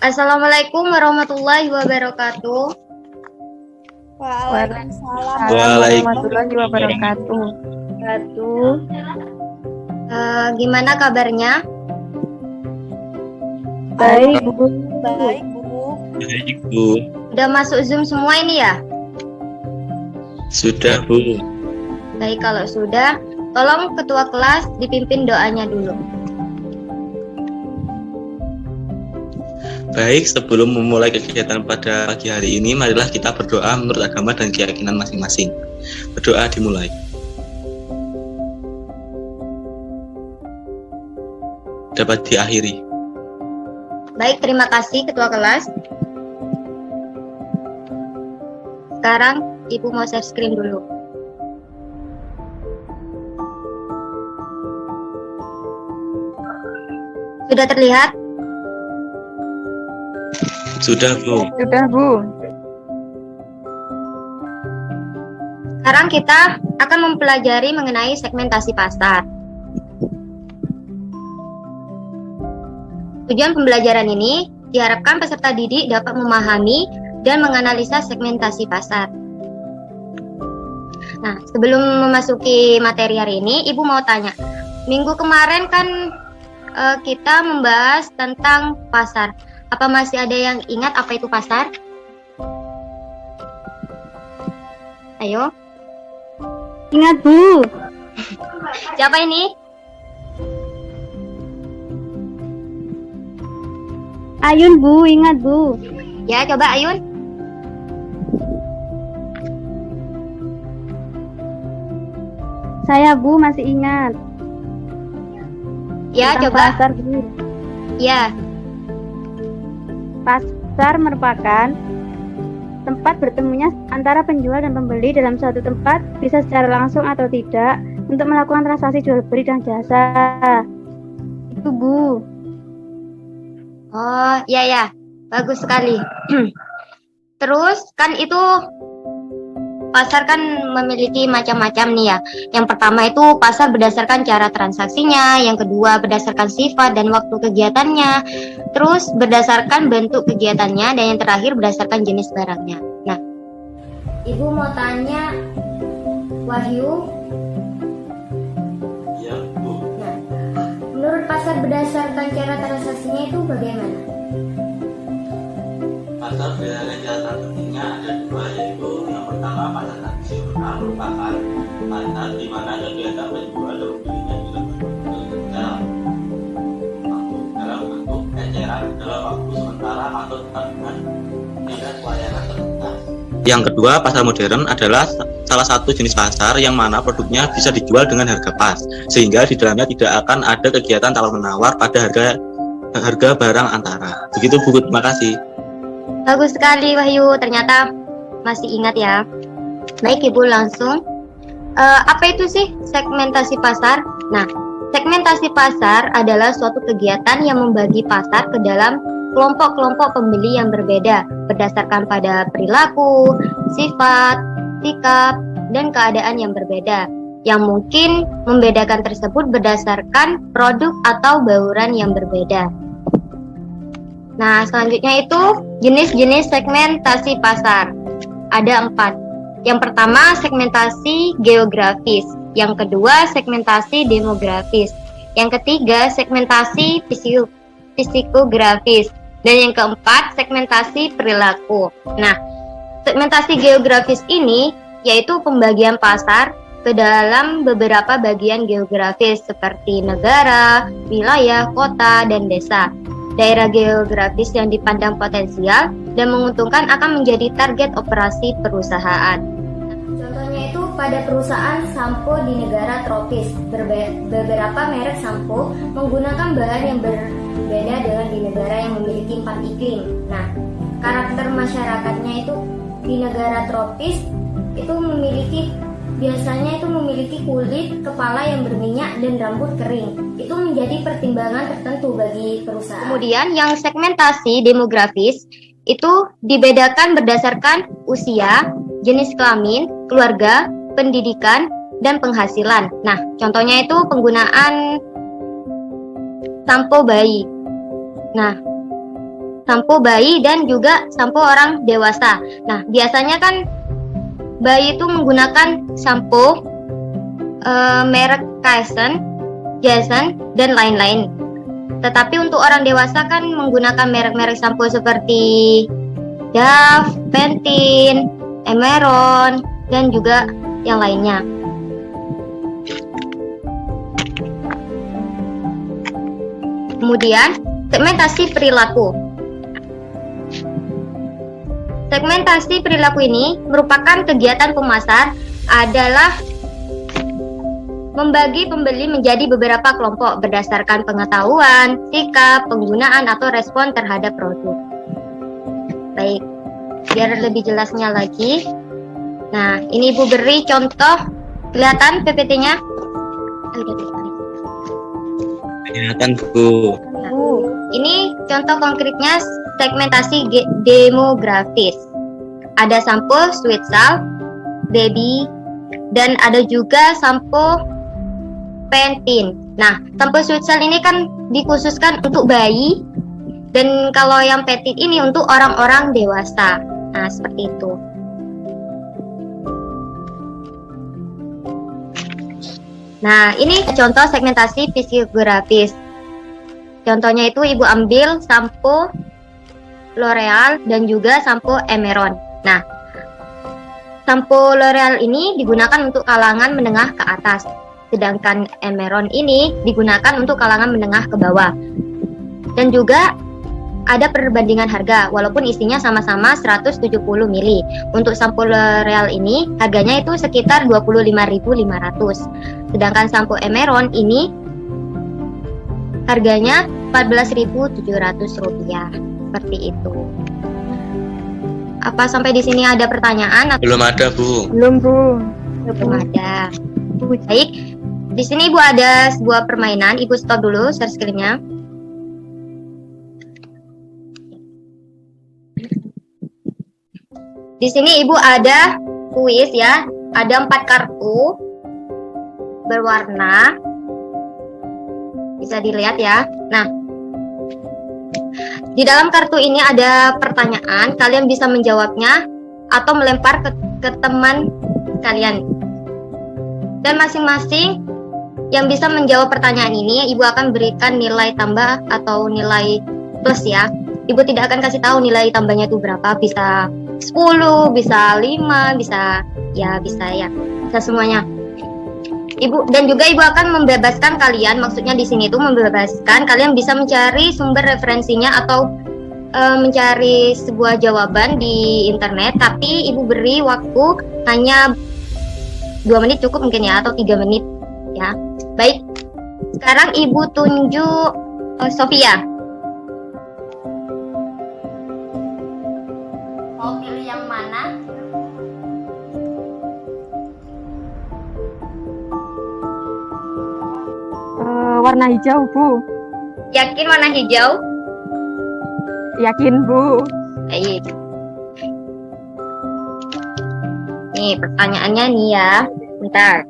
Assalamualaikum warahmatullahi wabarakatuh. Waalaikumsalam warahmatullahi wabarakatuh. Gimana kabarnya? Baik, Bu. Baik, Bu. Baik, Bu. Udah masuk Zoom semua ini ya? Sudah, Bu. Baik, kalau sudah, tolong ketua kelas dipimpin doanya dulu. Baik, sebelum memulai kegiatan pada pagi hari ini, marilah kita berdoa menurut agama dan keyakinan masing-masing. Berdoa dimulai. Dapat diakhiri. Baik, terima kasih ketua kelas. Sekarang Ibu mau share screen dulu. Sudah terlihat? Sudah, Bu. Sudah, Bu. Sekarang kita akan mempelajari mengenai segmentasi pasar. Tujuan pembelajaran ini diharapkan peserta didik dapat memahami dan menganalisa segmentasi pasar. Nah, sebelum memasuki materi hari ini, Ibu mau tanya. Minggu kemarin kan kita membahas tentang pasar. Apa masih ada yang ingat apa itu pasar? Ayo. Ingat, Bu. Siapa ini? Ayun, Bu. Ingat, Bu. Ya, coba Ayun. Saya, Bu, masih ingat. Ya, Tentang coba. pasar, Bu. Ya, Pasar merupakan tempat bertemunya antara penjual dan pembeli dalam suatu tempat, bisa secara langsung atau tidak, untuk melakukan transaksi jual beli dan jasa. Itu, Bu. oh ya, bagus sekali. Terus kan itu pasar kan memiliki macam-macam nih ya. Yang pertama itu pasar berdasarkan cara transaksinya, yang kedua berdasarkan sifat dan waktu kegiatannya, terus berdasarkan bentuk kegiatannya, dan yang terakhir berdasarkan jenis barangnya. Nah, Ibu mau tanya Wahyu. Ya, Bu. Nah, menurut pasar berdasarkan cara transaksinya itu bagaimana? Pasar berdasarkan cara transaksinya ada dua, yaitu yang pertama pasar tradisional merupakan pasar di mana kegiatan penjual dan pembelinya dilakukan dalam bentuk eceran dalam waktu sementara atau tetap dengan tingkat pelayanan terbatas. Yang kedua, pasar modern adalah salah satu jenis pasar yang mana produknya bisa dijual dengan harga pas, sehingga di dalamnya tidak akan ada kegiatan tawar-menawar pada harga barang antara. Begitu, Bu. Terima kasih. Bagus sekali Wahyu, ternyata masih ingat ya. Baik Ibu, langsung. Apa itu sih segmentasi pasar? Nah, segmentasi pasar adalah suatu kegiatan yang membagi pasar ke dalam kelompok-kelompok pembeli yang berbeda berdasarkan pada perilaku, sifat, sikap, dan keadaan yang berbeda. Yang mungkin membedakan tersebut berdasarkan produk atau bauran yang berbeda. Nah, selanjutnya itu jenis-jenis segmentasi pasar. Ada 4. Yang pertama, segmentasi geografis. Yang kedua, segmentasi demografis. Yang ketiga, segmentasi psikografis. Dan yang keempat, segmentasi perilaku. Nah, segmentasi geografis ini yaitu pembagian pasar ke dalam beberapa bagian geografis seperti negara, wilayah, kota, dan desa. Daerah geografis yang dipandang potensial dan menguntungkan akan menjadi target operasi perusahaan. Contohnya itu pada perusahaan sampo di negara tropis. Beberapa merek sampo menggunakan bahan yang berbeda dengan di negara yang memiliki 4 iklim. Nah, karakter masyarakatnya itu di negara tropis itu biasanya memiliki kulit kepala yang berminyak dan rambut kering. Itu menjadi pertimbangan tertentu bagi perusahaan. Kemudian yang segmentasi demografis itu dibedakan berdasarkan usia, jenis kelamin, keluarga, pendidikan, dan penghasilan. Nah, contohnya itu penggunaan sampo bayi. Nah, sampo bayi dan juga sampo orang dewasa. Nah, biasanya kan bayi itu menggunakan sampo merek Kaisen, Jason, dan lain-lain. Tetapi untuk orang dewasa kan menggunakan merek-merek sampo seperti Dove, Pantene, Emeron, dan juga yang lainnya. Kemudian, segmentasi perilaku. Segmentasi perilaku ini merupakan kegiatan pemasar adalah membagi pembeli menjadi beberapa kelompok berdasarkan pengetahuan, sikap, penggunaan, atau respon terhadap produk. Baik, biar lebih jelasnya lagi. Nah, ini Ibu beri contoh, kelihatan PPT-nya? Kelihatan, Bu. Ini contoh konkretnya segmentasi demografis. Ada sampo sweet salt, baby, dan ada juga sampo Pantene. Nah, sampo sweet salt ini kan dikhususkan untuk bayi, dan kalau yang Pantene ini untuk orang-orang dewasa. Nah, seperti itu. Nah, ini contoh segmentasi psikografis. Contohnya itu Ibu ambil sampo L'Oreal dan juga sampo Emeron. Nah, sampo L'Oreal ini digunakan untuk kalangan menengah ke atas, sedangkan Emeron ini digunakan untuk kalangan menengah ke bawah. Dan juga ada perbandingan harga, walaupun isinya sama-sama 170 ml. Untuk sampo L'Oreal ini harganya itu sekitar 25.500. Sedangkan sampo Emeron ini harganya Rp14.700. Seperti itu. Apa sampai di sini ada pertanyaan? Belum ada, Bu. Belum, Bu. Belum ada. Baik. Di sini Ibu ada sebuah permainan. Ibu stop dulu share screen-nya. Di sini Ibu ada kuis ya. Ada 4 kartu berwarna. Bisa dilihat ya. Nah, di dalam kartu ini ada pertanyaan, kalian bisa menjawabnya atau melempar ke teman kalian. Dan masing-masing yang bisa menjawab pertanyaan ini, Ibu akan berikan nilai tambah atau nilai plus ya. Ibu tidak akan kasih tahu nilai tambahnya itu berapa, bisa 10, bisa 5, bisa semuanya. Ibu dan juga Ibu akan membebaskan kalian, maksudnya di sini itu membebaskan kalian bisa mencari sumber referensinya atau mencari sebuah jawaban di internet, tapi Ibu beri waktu hanya 2 menit cukup mungkin ya, atau 3 menit ya. Baik, sekarang Ibu tunjuk Sofia. Mau pilih yang mana? Warna hijau, Bu. Yakin warna hijau? Yakin, Bu. Baik. Nih pertanyaannya nih ya. Bentar.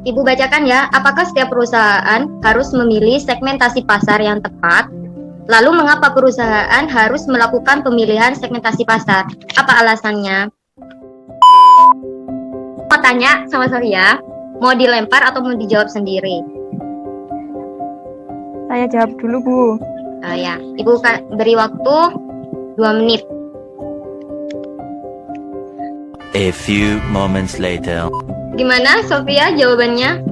Ibu bacakan ya. Apakah setiap perusahaan harus memilih segmentasi pasar yang tepat? Lalu mengapa perusahaan harus melakukan pemilihan segmentasi pasar? Apa alasannya? Mau tanya sama Sofia? Mau dilempar atau mau dijawab sendiri? Saya jawab dulu, Bu. Oh ya, Ibu beri waktu 2 menit. A few moments later. Gimana Sofia jawabannya?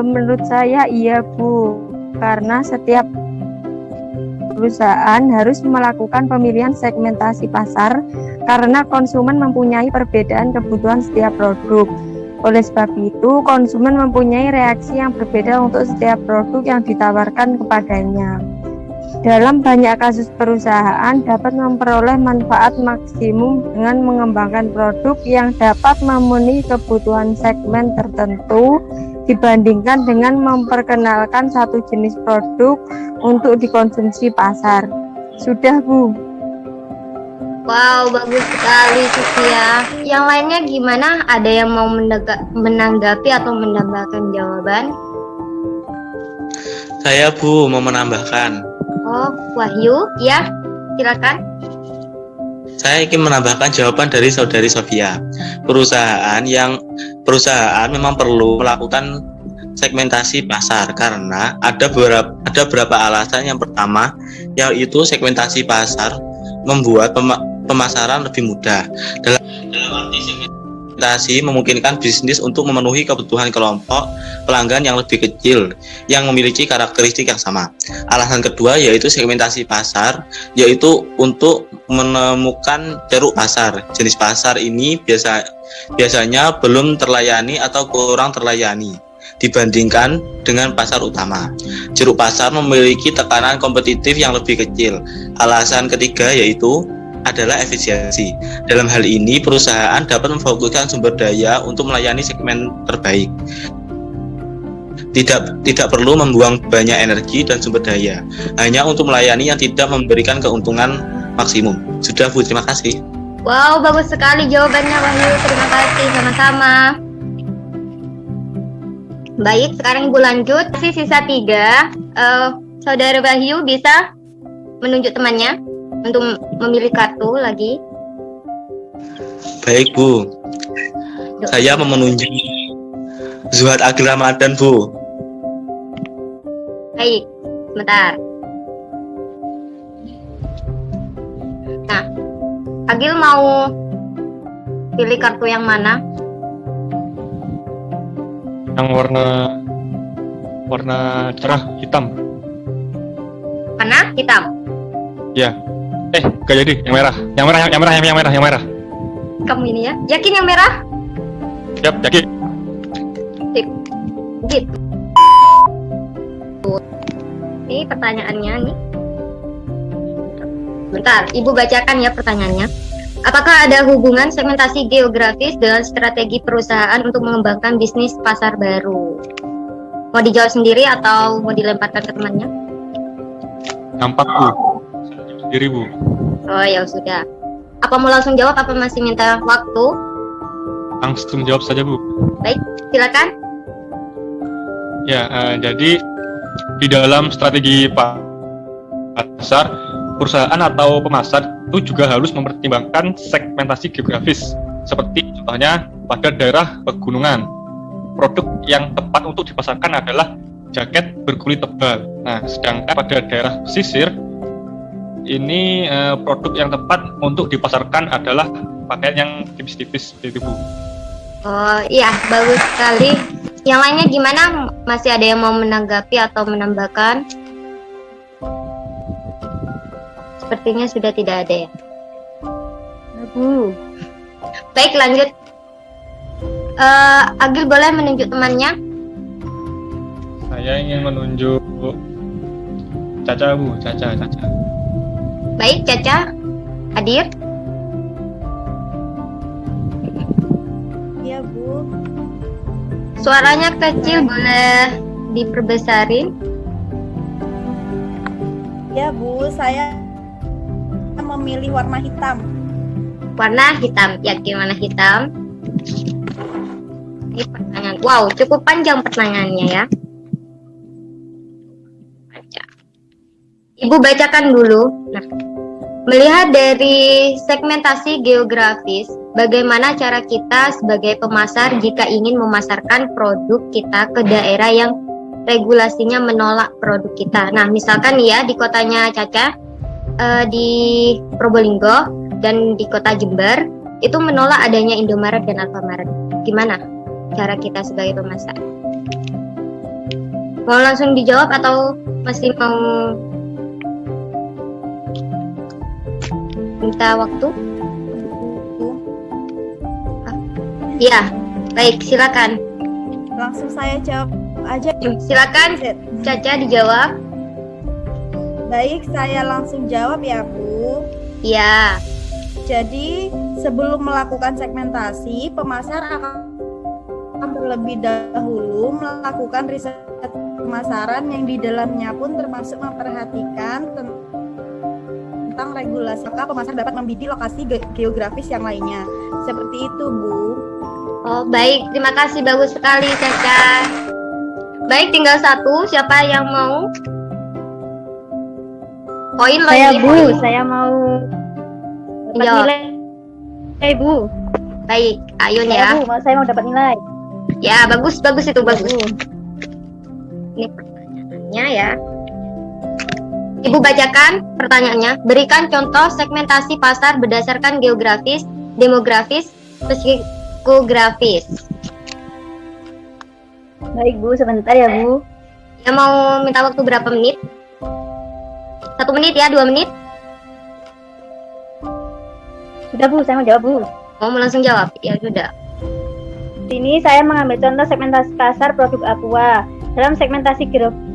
Menurut saya iya, Bu. Karena setiap perusahaan harus melakukan pemilihan segmentasi pasar karena konsumen mempunyai perbedaan kebutuhan setiap produk. Oleh sebab itu, konsumen mempunyai reaksi yang berbeda untuk setiap produk yang ditawarkan kepadanya. Dalam banyak kasus perusahaan dapat memperoleh manfaat maksimum dengan mengembangkan produk yang dapat memenuhi kebutuhan segmen tertentu dibandingkan dengan memperkenalkan satu jenis produk untuk dikonsumsi pasar. Sudah, Bu. Wow, bagus sekali Sofia. Yang lainnya gimana? Ada yang mau menanggapi atau menambahkan jawaban? Saya Bu mau menambahkan. Oh, Wahyu, ya, silakan. Saya ingin menambahkan jawaban dari saudari Sofia. Perusahaan memang perlu melakukan segmentasi pasar karena ada beberapa alasan. Yang pertama, yaitu segmentasi pasar membuat pemasaran lebih mudah. Dalam arti segmentasi memungkinkan bisnis untuk memenuhi kebutuhan kelompok pelanggan yang lebih kecil yang memiliki karakteristik yang sama. Alasan kedua yaitu segmentasi pasar, yaitu untuk menemukan ceruk pasar. Jenis pasar ini biasanya belum terlayani atau kurang terlayani dibandingkan dengan pasar utama. Ceruk pasar memiliki tekanan kompetitif yang lebih kecil. Alasan ketiga yaitu adalah efisiensi. Dalam hal ini, perusahaan dapat memfokuskan sumber daya untuk melayani segmen terbaik. Tidak perlu membuang banyak energi dan sumber daya, hanya untuk melayani yang tidak memberikan keuntungan maksimum. Sudah Bu, terima kasih. Wow, bagus sekali jawabannya Wahyu. Terima kasih, sama-sama. Baik, sekarang Ibu lanjut. Sisa 3. Saudara Wahyu bisa menunjuk temannya untuk memilih kartu lagi. Baik Bu, saya mau menunjuk Zuhad Agil Ramadan Bu. Baik, sebentar. Nah, Agil mau pilih kartu yang mana? Yang warna cerah hitam. Warna hitam. Ya. Gak jadi, yang merah. Yang merah. Kamu ini ya, yakin yang merah? Siap, yakin. Sip. Gitu. Ini pertanyaannya nih. Bentar, Ibu bacakan ya pertanyaannya. Apakah ada hubungan segmentasi geografis dengan strategi perusahaan untuk mengembangkan bisnis pasar baru? Mau dijawab sendiri atau mau dilemparkan ke temannya? Nampak Bu. Sendiri Bu. Oh ya sudah. Apa mau langsung jawab apa masih minta waktu? Langsung jawab saja Bu. Baik, silakan. Ya, jadi di dalam strategi pasar, perusahaan atau pemasar itu juga harus mempertimbangkan segmentasi geografis. Seperti contohnya pada daerah pegunungan, produk yang tepat untuk dipasarkan adalah jaket berkulit tebal. Nah, sedangkan pada daerah pesisir, ini produk yang tepat untuk dipasarkan adalah pakaian yang tipis-tipis seperti itu Bu. Oh iya, bagus sekali. Yang lainnya gimana? Masih ada yang mau menanggapi atau menambahkan? Sepertinya sudah tidak ada ya. Baik, lanjut. Agil boleh menunjuk temannya? Saya ingin menunjuk Caca Bu, Caca. Baik, Caca, hadir. Iya Bu. Suaranya kecil, boleh diperbesarin? Ya Bu, saya memilih warna hitam. Warna hitam, yakin warna hitam? Ini pertanyaan, wow, cukup panjang pertanyaannya ya. Ibu bacakan dulu. Nah, melihat dari segmentasi geografis, bagaimana cara kita sebagai pemasar jika ingin memasarkan produk kita ke daerah yang regulasinya menolak produk kita? Nah, misalkan ya di kotanya Caca, di Probolinggo dan di kota Jember itu menolak adanya Indomaret dan Alfamaret. Gimana cara kita sebagai pemasar? Mau langsung dijawab atau masih mau minta waktu? Iya, baik, silakan. Langsung saya jawab aja. Silakan, Caca dijawab. Baik, saya langsung jawab ya Bu. Iya. Jadi sebelum melakukan segmentasi, pemasar akan terlebih dahulu melakukan riset pemasaran yang di dalamnya pun termasuk memperhatikan tentang regulasi. Maka pemasar dapat membidik lokasi geografis yang lainnya. Seperti itu Bu. Oh baik, terima kasih, bagus sekali Caca. Baik, tinggal satu. Siapa yang mau? Poin loh Saya ini, Bu, poin. saya mau dapat Jawab. nilai. Bu, Baik, Ayun saya ya. Bu, saya mau dapat nilai. Ya, bagus itu bagus. Bu. Ini pertanyaannya ya. Ibu bacakan pertanyaannya. Berikan contoh segmentasi pasar berdasarkan geografis, demografis, psikografis. Baik Bu, sebentar ya Bu. Ya, mau minta waktu berapa menit? 1 menit ya, 2 menit? Sudah Bu, saya mau jawab Bu. Mau langsung jawab? Ya sudah. Sini saya mengambil contoh segmentasi pasar produk Aqua. Dalam segmentasi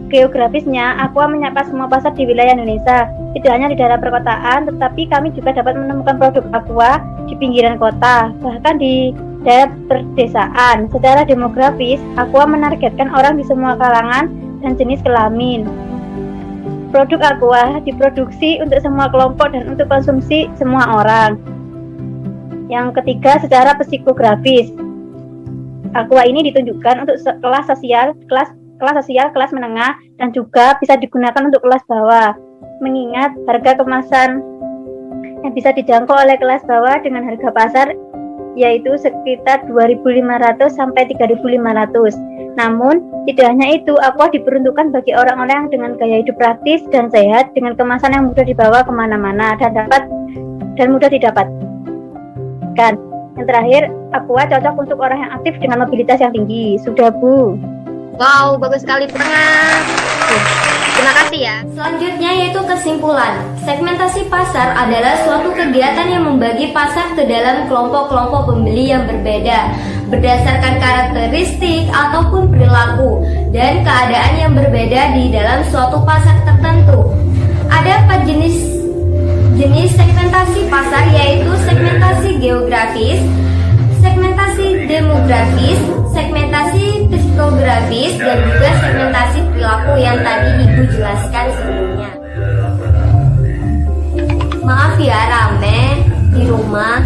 geografisnya, Aqua menyapa semua pasar di wilayah Indonesia. Tidak hanya di daerah perkotaan, tetapi kami juga dapat menemukan produk Aqua di pinggiran kota, bahkan di daerah perdesaan. Secara demografis, Aqua menargetkan orang di semua kalangan dan jenis kelamin. Produk Aqua diproduksi untuk semua kelompok dan untuk konsumsi semua orang. Yang ketiga, secara psikografis. Aqua ini ditunjukkan untuk kelas sosial, kelas menengah, dan juga bisa digunakan untuk kelas bawah. Mengingat harga kemasan yang bisa dijangkau oleh kelas bawah dengan harga pasar yaitu sekitar 2.500 sampai 3.500. Namun, tidak hanya itu, Aqua diperuntukkan bagi orang-orang yang dengan gaya hidup praktis dan sehat dengan kemasan yang mudah dibawa kemana-mana dan mudah didapatkan. Yang terakhir, Aqua cocok untuk orang yang aktif dengan mobilitas yang tinggi. Sudah Bu. Wow, bagus sekali tengah. Terima kasih ya. Selanjutnya yaitu kesimpulan. Segmentasi pasar adalah suatu kegiatan yang membagi pasar ke dalam kelompok-kelompok pembeli yang berbeda berdasarkan karakteristik ataupun perilaku dan keadaan yang berbeda di dalam suatu pasar tertentu. Ada 4 jenis segmentasi pasar, yaitu segmentasi geografis, segmentasi demografis, segmentasi psikografis, dan juga segmentasi perilaku yang tadi Ibu jelaskan sebelumnya. Maaf ya rame di rumah.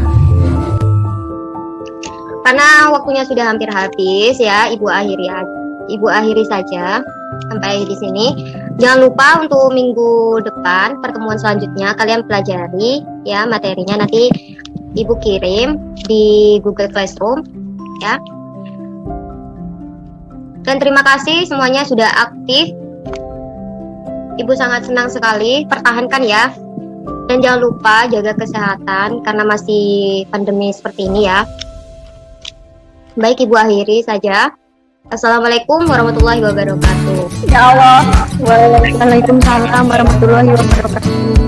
Karena waktunya sudah hampir habis ya, Ibu akhiri saja sampai di sini. Jangan lupa untuk minggu depan pertemuan selanjutnya kalian pelajari ya materinya, nanti Ibu kirim di Google Classroom ya. Dan terima kasih semuanya sudah aktif. Ibu sangat senang sekali, pertahankan ya. Dan jangan lupa jaga kesehatan karena masih pandemi seperti ini ya. Baik, Ibu akhiri saja. Assalamualaikum warahmatullahi wabarakatuh. Ya Allah. Waalaikumsalam warahmatullahi wabarakatuh.